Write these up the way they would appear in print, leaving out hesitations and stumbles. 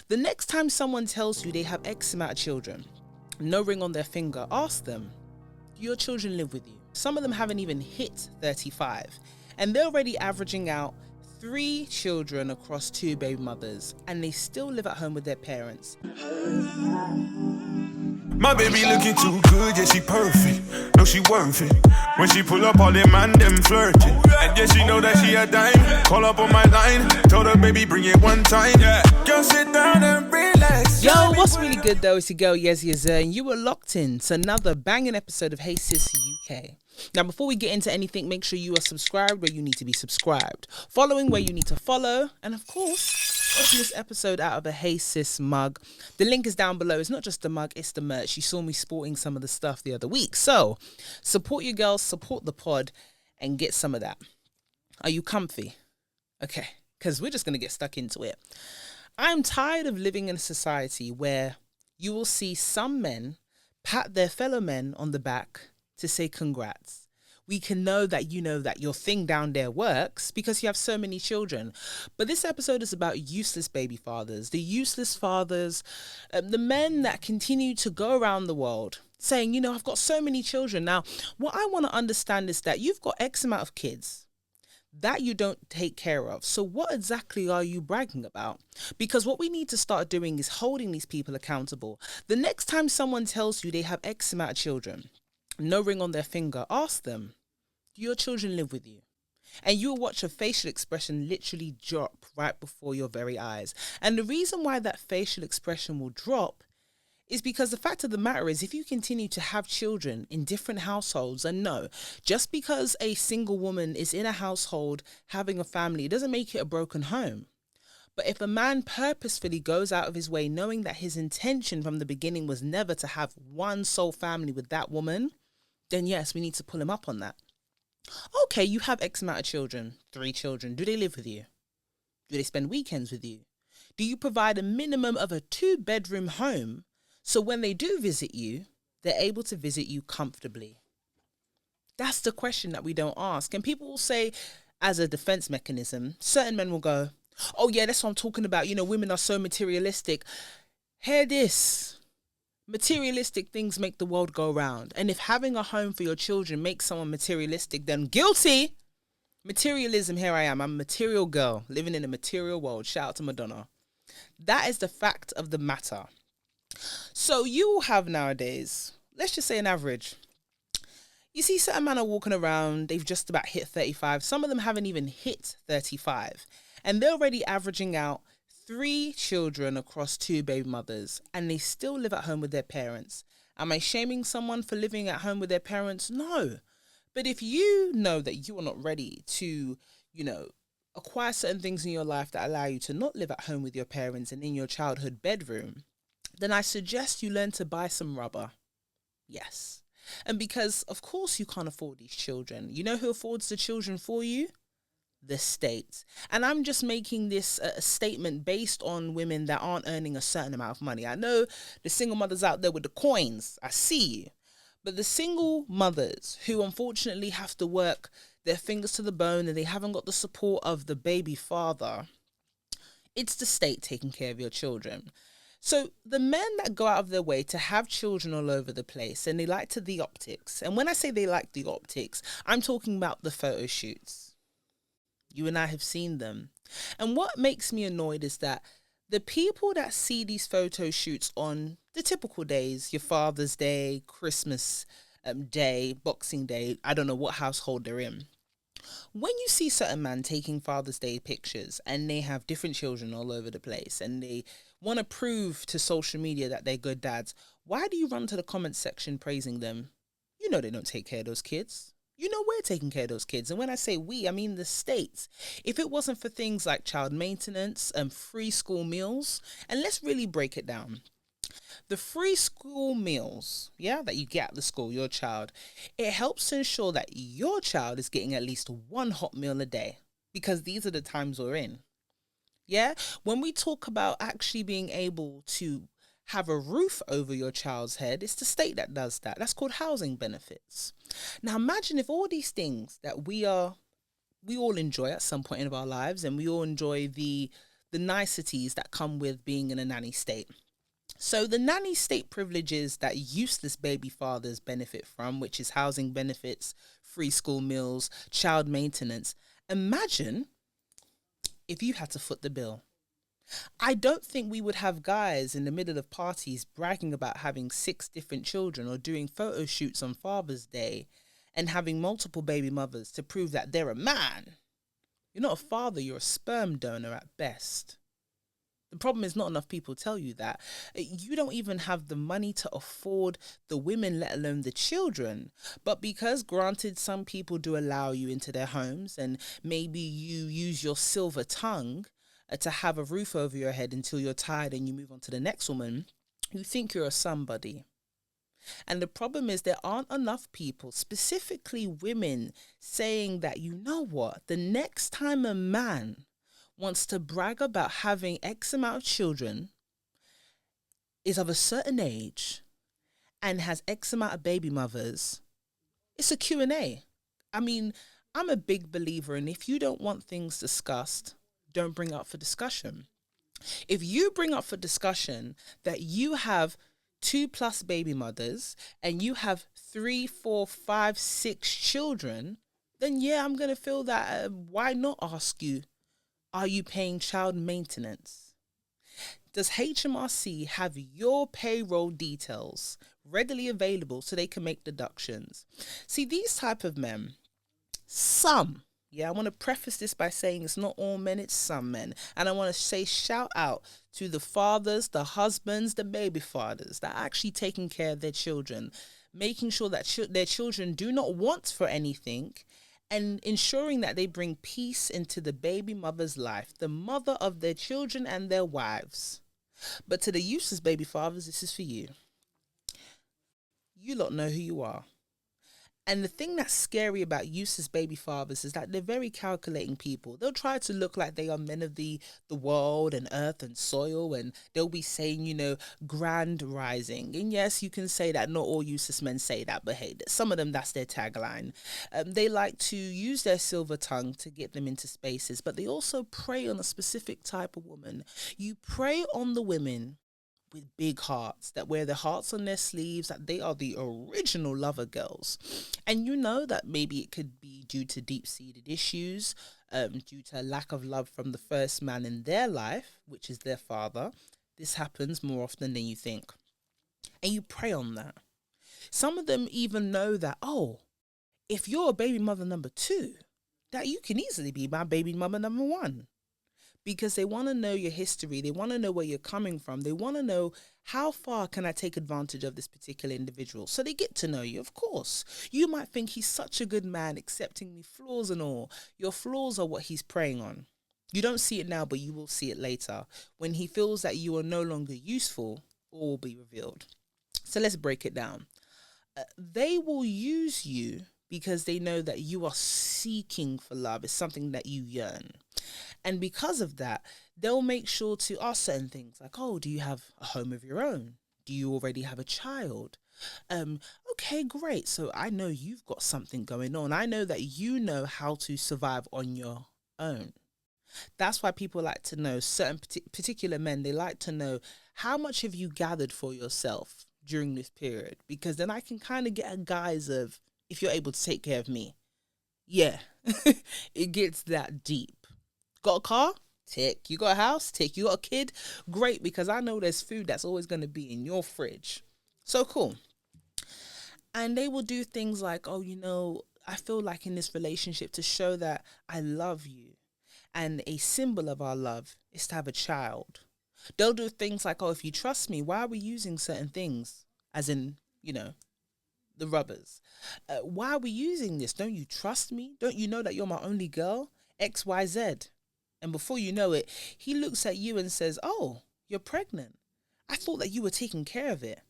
The next time someone tells you they have X amount of children, no ring on their finger, ask them, do your children live with you? Some of them haven't even hit 35, and they're already averaging out 3 children across 2 baby mothers, and they still live at home with their parents. My baby looking too good, yeah, she perfect. No, she worth it. When she pull up, all them man, them flirting. And yeah, she know that she a dime. Call up on my line, told her, baby, bring it one time. Yeah, girl, sit down and relax. Yo, what's really good though is your girl Yezzi, Yezzir, and you were locked in to another banging episode of Hey Sis UK. Now, before we get into anything, make sure you are subscribed where you need to be subscribed, following where you need to follow, and of course, watching this episode out of a Hey Sis mug. The link is down below. It's not just the mug, it's the merch. You saw me sporting some of the stuff the other week. So, support your girls, support the pod, and get some of that. Are you comfy? Okay, because we're just going to get stuck into it. I'm tired of living in a society where you will see some men pat their fellow men on the back to say congrats. We can know that you know that your thing down there works because you have so many children. But this episode is about useless baby fathers, the useless fathers, the men that continue to go around the world saying, you know, I've got so many children. Now, what I want to understand is that you've got X amount of kids that you don't take care of. So what exactly are you bragging about? Because what we need to start doing is holding these people accountable. The next time someone tells you they have X amount of children, no ring on their finger, ask them, do your children live with you? And you'll watch a facial expression literally drop right before your very eyes. And the reason why that facial expression will drop is because the fact of the matter is, if you continue to have children in different households, and no, just because a single woman is in a household having a family, it doesn't make it a broken home. But if a man purposefully goes out of his way, knowing that his intention from the beginning was never to have one sole family with that woman, then yes, we need to pull him up on that. Okay, you have X amount of children, 3 children. Do they live with you? Do they spend weekends with you? Do you provide a minimum of a 2-bedroom home so when they do visit you, they're able to visit you comfortably? That's the question that we don't ask. And people will say, as a defense mechanism, certain men will go, oh yeah, that's what I'm talking about. You know, women are so materialistic. Hear this. Materialistic things make the world go round. And if having a home for your children makes someone materialistic, then guilty. Materialism, here I am. I'm a material girl living in a material world. Shout out to Madonna. That is the fact of the matter. So you will have nowadays, let's just say an average. You see certain men are walking around, they've just about hit 35. Some of them haven't even hit 35. And they're already averaging out 3 children across 2 baby mothers, and they still live at home with their parents. Am I shaming someone for living at home with their parents? No. But if you know that you are not ready to, acquire certain things in your life that allow you to not live at home with your parents and in your childhood bedroom, then I suggest you learn to buy some rubber. Yes. And because, of course, you can't afford these children. You know who affords the children for you? The state. And I'm just making this a statement based on women that aren't earning a certain amount of money. I know the single mothers out there with the coins, I see you. But the single mothers who unfortunately have to work their fingers to the bone and they haven't got the support of the baby father, it's the state taking care of your children. So the men that go out of their way to have children all over the place, and they like the optics. And when I say they like the optics, I'm talking about the photo shoots. You and I have seen them. And what makes me annoyed is that the people that see these photo shoots on the typical days, your Father's Day, Christmas Day, Boxing Day, I don't know what household they're in. When you see certain men taking Father's Day pictures and they have different children all over the place and they want to prove to social media that they're good dads, why do you run to the comments section praising them? You know they don't take care of those kids. You know we're taking care of those kids. And when I say we, I mean the state. If it wasn't for things like child maintenance and free school meals, and let's really break it down. The free school meals, that you get at the school, your child, it helps to ensure that your child is getting at least 1 hot meal a day, because these are the times we're in. When we talk about actually being able to have a roof over your child's head, it's the state that does that. That's called housing benefits. Now imagine if all these things that we all enjoy at some point in our lives, and we all enjoy the the niceties that come with being in a nanny state. So the nanny state privileges that useless baby fathers benefit from, which is housing benefits, free school meals, child maintenance. Imagine if you had to foot the bill. I don't think we would have guys in the middle of parties bragging about having 6 different children or doing photo shoots on Father's Day and having multiple baby mothers to prove that they're a man. You're not a father, you're a sperm donor at best. The problem is not enough people tell you that. You don't even have the money to afford the women, let alone the children. But because, granted, some people do allow you into their homes and maybe you use your silver tongue to have a roof over your head until you're tired and you move on to the next woman, you think you're a somebody. And the problem is there aren't enough people, specifically women, saying that, you know what, the next time a man wants to brag about having X amount of children, is of a certain age, and has X amount of baby mothers, it's a Q&A. I mean, I'm a big believer in if you don't want things discussed, don't bring up for discussion. If you bring up for discussion that you have 2+ baby mothers and you have 3, 4, 5, 6 children, then yeah, I'm going to feel that why not ask you, are you paying child maintenance? Does HMRC have your payroll details readily available so they can make deductions? See, these type of men, some, I want to preface this by saying it's not all men, it's some men. And I want to say shout out to the fathers, the husbands, the baby fathers that are actually taking care of their children, making sure that their children do not want for anything, and ensuring that they bring peace into the baby mother's life, the mother of their children and their wives. But to the useless baby fathers, this is for you. You lot know who you are. And the thing that's scary about useless baby fathers is that they're very calculating people. They'll try to look like they are men of the world and earth and soil, and they'll be saying, grand rising. And yes, you can say that. Not all useless men say that, but hey, some of them, that's their tagline. They like to use their silver tongue to get them into spaces, but they also prey on a specific type of woman. You prey on the women with big hearts, that wear their hearts on their sleeves, that they are the original lover girls. And you know that maybe it could be due to deep-seated issues, due to a lack of love from the first man in their life, which is their father. This happens more often than you think. And you prey on that. Some of them even know that, if you're a baby mother number 2, that you can easily be my baby mother number 1. Because they want to know your history. They want to know where you're coming from. They want to know, how far can I take advantage of this particular individual? So they get to know you, of course. You might think he's such a good man, accepting me, flaws and all. Your flaws are what he's preying on. You don't see it now, but you will see it later. When he feels that you are no longer useful, all will be revealed. So let's break it down. They will use you because they know that you are seeking for love. It's something that you yearn. And because of that, they'll make sure to ask certain things like, do you have a home of your own? Do you already have a child? Okay, great. So I know you've got something going on. I know that you know how to survive on your own. That's why people like to know, certain particular men, they like to know, how much have you gathered for yourself during this period? Because then I can kind of get a guise of if you're able to take care of me. Yeah, it gets that deep. Got a car? Tick. You got a house? Tick. You got a kid? Great, because I know there's food that's always going to be in your fridge. So cool. And they will do things like, I feel like in this relationship, to show that I love you, and a symbol of our love is to have a child. They'll do things like, if you trust me, why are we using certain things? As in, the rubbers. Why are we using this? Don't you trust me? Don't you know that you're my only girl? X, Y, Z. And before you know it, he looks at you and says, you're pregnant. I thought that you were taking care of it.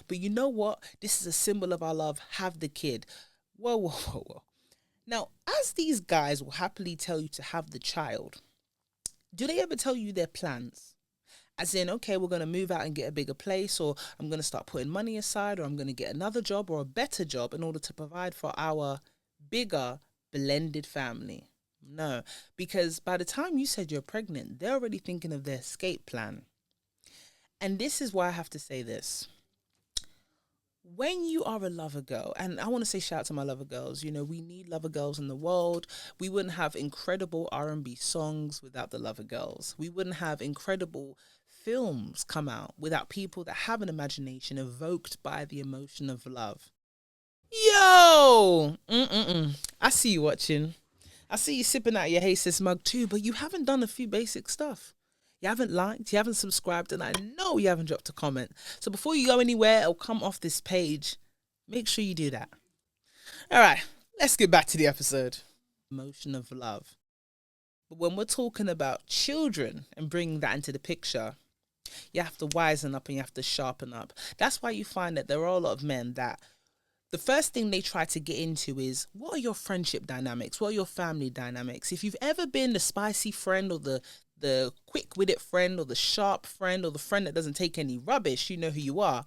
But you know what? This is a symbol of our love. Have the kid. Whoa. Now, as these guys will happily tell you to have the child, do they ever tell you their plans? As in, okay, we're going to move out and get a bigger place, or I'm going to start putting money aside, or I'm going to get another job or a better job in order to provide for our bigger blended family. No, because by the time you said you're pregnant, they're already thinking of their escape plan. And this is why I have to say this. When you are a lover girl, and I want to say shout out to my lover girls, you know, we need lover girls in the world. We wouldn't have incredible R&B songs without the lover girls. We wouldn't have incredible films come out without people that have an imagination evoked by the emotion of love. Yo! I see you watching. I see you sipping out your Hey Sis mug too, but you haven't done a few basic stuff. You haven't liked, you haven't subscribed, and I know you haven't dropped a comment. So before you go anywhere or come off this page, make sure you do that. All right, let's get back to the episode. Emotion of love. But when we're talking about children and bringing that into the picture, you have to wisen up and you have to sharpen up. That's why you find that there are a lot of men that the first thing they try to get into is, what are your friendship dynamics? What are your family dynamics? If you've ever been the spicy friend or the quick-witted friend or the sharp friend or the friend that doesn't take any rubbish, you know who you are.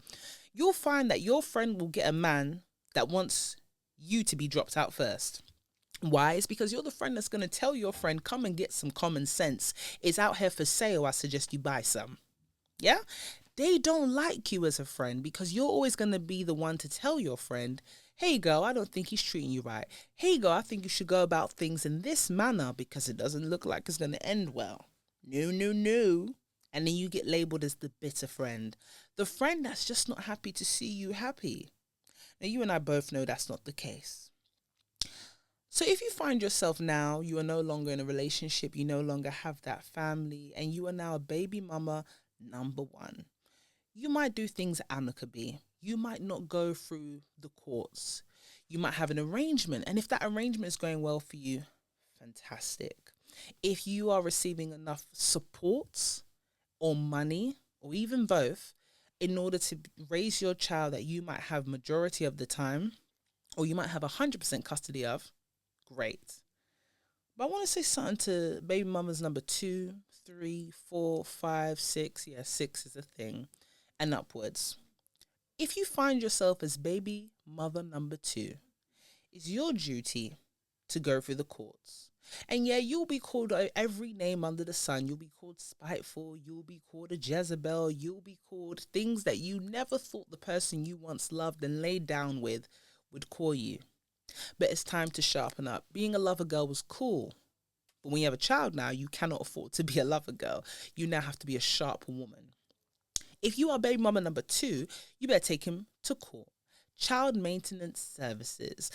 You'll find that your friend will get a man that wants you to be dropped out first. Why? It's because you're the friend that's going to tell your friend, come and get some common sense. It's out here for sale. I suggest you buy some. Yeah? They don't like you as a friend because you're always going to be the one to tell your friend, hey girl, I don't think he's treating you right. Hey girl, I think you should go about things in this manner because it doesn't look like it's going to end well. No. And then you get labeled as the bitter friend. The friend that's just not happy to see you happy. Now, you and I both know that's not the case. So if you find yourself now, you are no longer in a relationship, you no longer have that family, and you are now a baby mama number one, you might do things amicably. You might not go through the courts. You might have an arrangement. And if that arrangement is going well for you, fantastic. If you are receiving enough support or money or even both in order to raise your child that you might have majority of the time or you might have 100% custody of, great. But I want to say something to baby mamas number 2, 3, 4, 5, 6. Yeah, 6 is a thing. And upwards. If you find yourself as baby mother number 2, it's your duty to go through the courts. And yeah, you'll be called every name under the sun. You'll be called spiteful. You'll be called a Jezebel. You'll be called things that you never thought the person you once loved and laid down with would call you. But it's time to sharpen up. Being a lover girl was cool. But when you have a child now, you cannot afford to be a lover girl. You now have to be a sharp woman. If you are baby mama number 2, you better take him to court. Child Maintenance Services.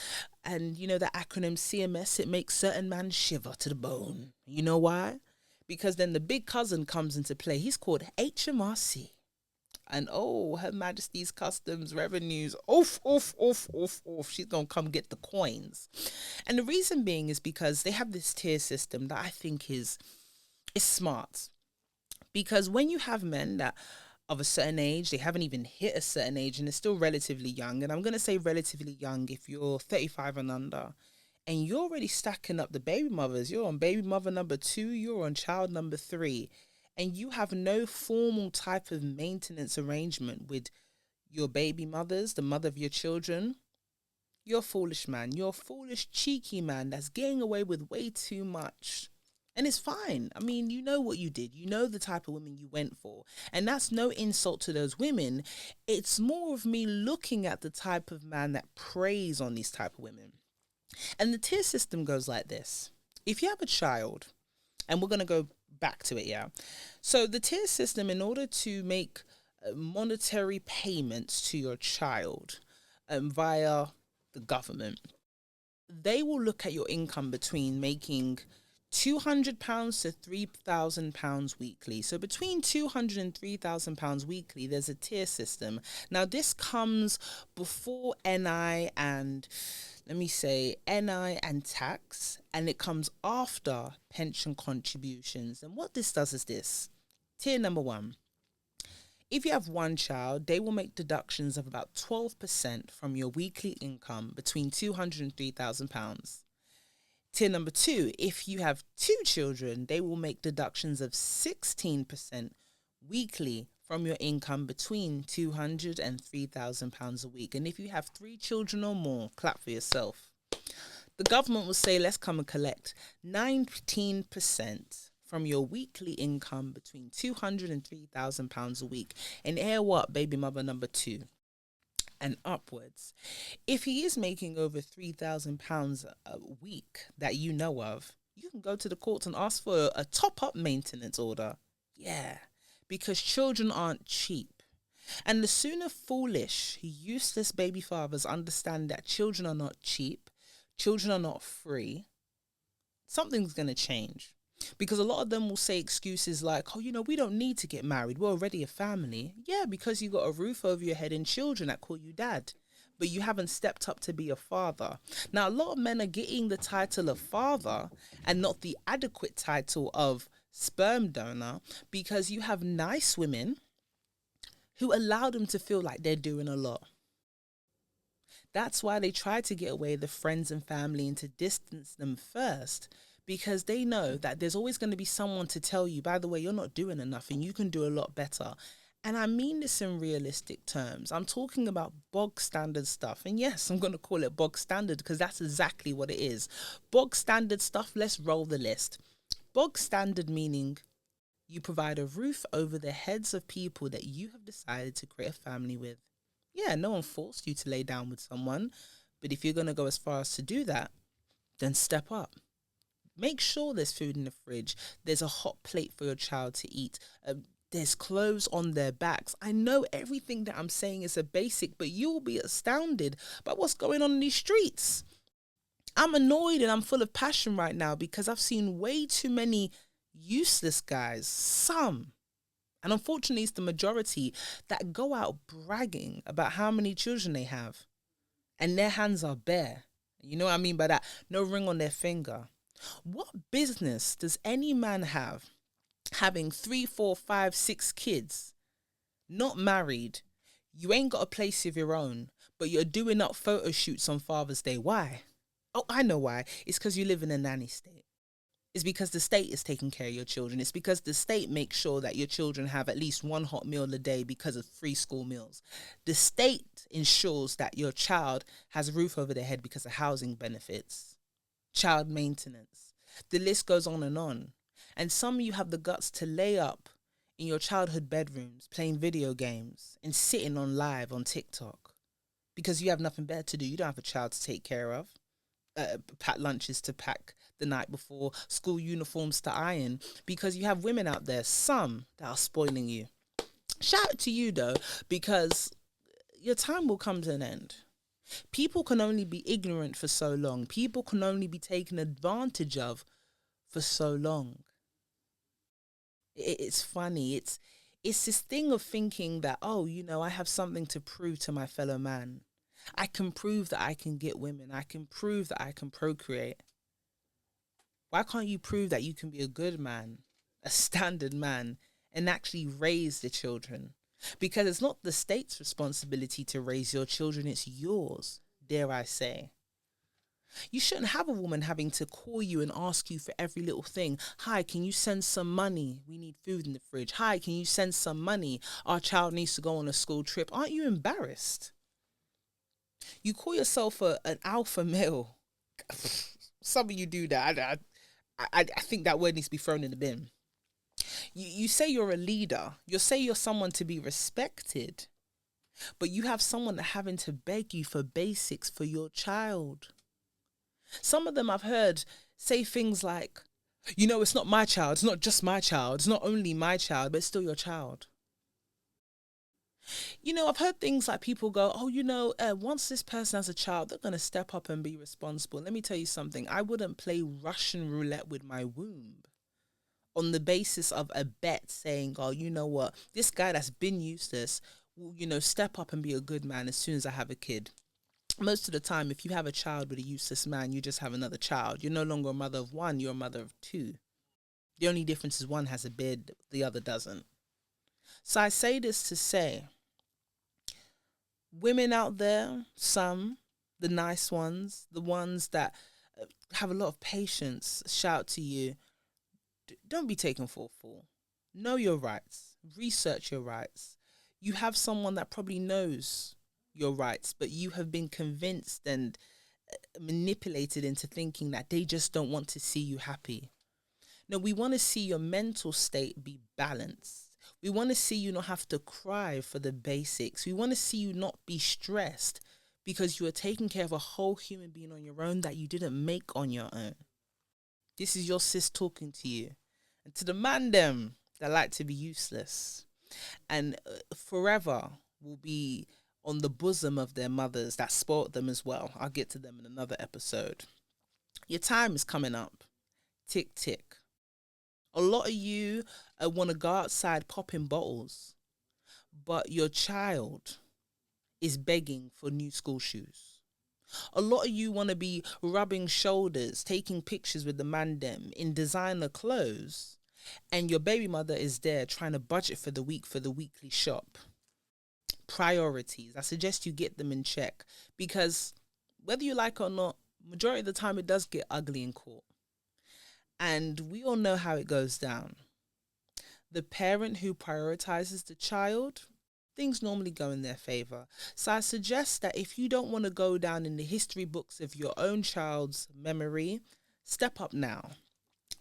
And you know the acronym CMS, it makes certain men shiver to the bone. You know why? Because then the big cousin comes into play. He's called HMRC. And Her Majesty's Customs Revenues, oof. She's going to come get the coins. And the reason being is because they have this tier system that I think is smart. Because when you have men that of a certain age, they haven't even hit a certain age and they're still relatively young. And I'm going to say relatively young if you're 35 and under. And you're already stacking up the baby mothers. You're on baby mother number 2. You're on child number 3. And you have no formal type of maintenance arrangement with your baby mothers, the mother of your children. You're a foolish man. You're a foolish, cheeky man that's getting away with way too much. And it's fine. I mean, you know what you did. You know the type of women you went for. And that's no insult to those women. It's more of me looking at the type of man that preys on these type of women. And the tier system goes like this. If you have a child, and we're going to go back to it, yeah. So the tier system, in order to make monetary payments to your child via the government, they will look at your income between making £200 to £3,000 weekly. So between £200 and £3,000 weekly, there's a tier system. Now this comes before NI and NI and tax, and it comes after pension contributions. And what this does is this. Tier number 1. If you have one child, they will make deductions of about 12% from your weekly income between £200 and £3,000. Tier number 2, if you have 2 children, they will make deductions of 16% weekly from your income between £200 and £3,000 a week. And if you have 3 children or more, clap for yourself. The government will say, let's come and collect 19% from your weekly income between £200 and £3,000 a week. And hear what, baby mother number 2 and upwards. If he is making over £3,000 a week that you know of, you can go to the courts and ask for a top-up maintenance order. Yeah, because children aren't cheap. And the sooner foolish, useless baby fathers understand that children are not cheap, children are not free, something's going to change. Because a lot of them will say excuses like, oh, we don't need to get married. We're already a family. Yeah, because you got a roof over your head and children that call you dad. But you haven't stepped up to be a father. Now, a lot of men are getting the title of father and not the adequate title of sperm donor because you have nice women who allow them to feel like they're doing a lot. That's why they try to get away the friends and family and to distance them first, because they know that there's always going to be someone to tell you, by the way, you're not doing enough and you can do a lot better. And I mean this in realistic terms. I'm talking about bog standard stuff. And yes, I'm going to call it bog standard because that's exactly what it is. Bog standard stuff, let's roll the list. Bog standard meaning you provide a roof over the heads of people that you have decided to create a family with. Yeah, no one forced you to lay down with someone. But if you're going to go as far as to do that, then step up. Make sure there's food in the fridge. There's a hot plate for your child to eat. There's clothes on their backs. I know everything that I'm saying is a basic, but you'll be astounded by what's going on in these streets. I'm annoyed and I'm full of passion right now because I've seen way too many useless guys, some, and unfortunately it's the majority, that go out bragging about how many children they have and their hands are bare. You know what I mean by that? No ring on their finger. What business does any man have having 3, 4, 5, 6 kids, not married, you ain't got a place of your own, but you're doing up photo shoots on Father's Day? Why? Oh, I know why. It's because you live in a nanny state. It's because the state is taking care of your children. It's because the state makes sure that your children have at least one hot meal a day because of free school meals. The state ensures that your child has a roof over their head because of housing benefits, child maintenance. The list goes on. And some of you have the guts to lay up in your childhood bedrooms playing video games and sitting on live on TikTok because you have nothing better to do. You don't have a child to take care of, pack lunches to pack the night before, school uniforms to iron, because you have women out there, some that are spoiling you. Shout out to you though, because your time will come to an end. People can only be ignorant for so long. People can only be taken advantage of for so long. It's funny. It's this thing of thinking that, oh, I have something to prove to my fellow man. I can prove that I can get women. I can prove that I can procreate. Why can't you prove that you can be a good man, a standard man, and actually raise the children? Because it's not the state's responsibility to raise your children, it's yours, dare I say. You shouldn't have a woman having to call you and ask you for every little thing. Hi, can you send some money? We need food in the fridge. Hi, can you send some money? Our child needs to go on a school trip. Aren't you embarrassed? You call yourself an alpha male. Some of you do that. I think that word needs to be thrown in the bin. You say you're a leader. You say you're someone to be respected. But you have someone having to beg you for basics for your child. Some of them I've heard say things like, it's not my child. It's not just my child. It's not only my child, but it's still your child. I've heard things like people go, once this person has a child, they're going to step up and be responsible. Let me tell you something. I wouldn't play Russian roulette with my womb on the basis of a bet saying, oh, you know what, this guy that's been useless will, step up and be a good man as soon as I have a kid. Most of the time, if you have a child with a useless man, you just have another child. You're no longer a mother of one, you're a mother of two. The only difference is one has a beard, the other doesn't. So I say this to say, women out there, some, the nice ones, the ones that have a lot of patience, shout to you, don't be taken for a fool. Know your rights. Research your rights. You have someone that probably knows your rights, but you have been convinced and manipulated into thinking that they just don't want to see you happy. No, we want to see your mental state be balanced. We want to see you not have to cry for the basics. We want to see you not be stressed because you are taking care of a whole human being on your own that you didn't make on your own. This is your sis talking to you. And to the man them that like to be useless and forever will be on the bosom of their mothers that spoilt them as well. I'll get to them in another episode. Your time is coming up. Tick, tick. A lot of you want to go outside popping bottles, but your child is begging for new school shoes. A lot of you want to be rubbing shoulders, taking pictures with the man dem in designer clothes, and your baby mother is there trying to budget for the week for the weekly shop. Priorities. I suggest you get them in check because whether you like it or not, majority of the time it does get ugly in court. And we all know how it goes down. The parent who prioritizes the child, things normally go in their favor. So I suggest that if you don't want to go down in the history books of your own child's memory, step up now.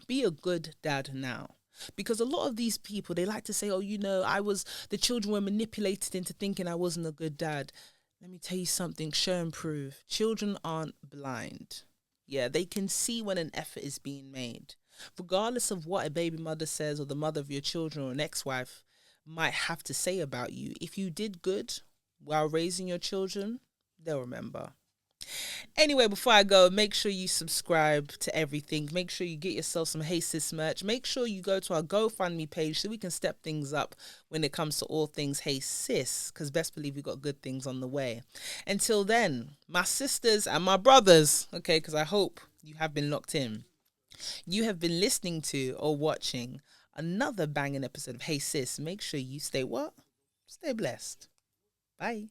Be a good dad now. Because a lot of these people, they like to say, oh, the children were manipulated into thinking I wasn't a good dad. Let me tell you something, show and prove. Children aren't blind. Yeah, they can see when an effort is being made. Regardless of what a baby mother says or the mother of your children or an ex-wife might have to say about you, if you did good while raising your children, they'll remember. Anyway, before I go, make sure you subscribe to everything. Make sure you get yourself some Hey Sis merch. Make sure you go to our GoFundMe page so we can step things up when it comes to all things Hey Sis, because best believe we got good things on the way. Until then, my sisters and my brothers, okay, because I hope you have been locked in. You have been listening to or watching another banging episode of Hey Sis. Make sure you stay what? Stay blessed. Bye.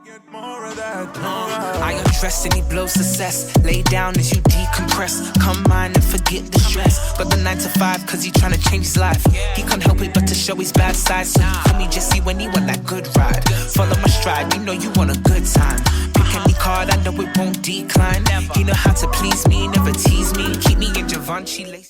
Get more of that. I undress and he blows success. Lay down as you decompress. Come mine and forget the stress. Got the 9 to 5 cause he tryna change his life. He can't help it but to show his bad side. So he call me Yezzi when he want that good ride. Follow my stride, you know you want a good time. Pick any card, I know it won't decline. He know how to please me, never tease me. Keep me in Givenchy lace.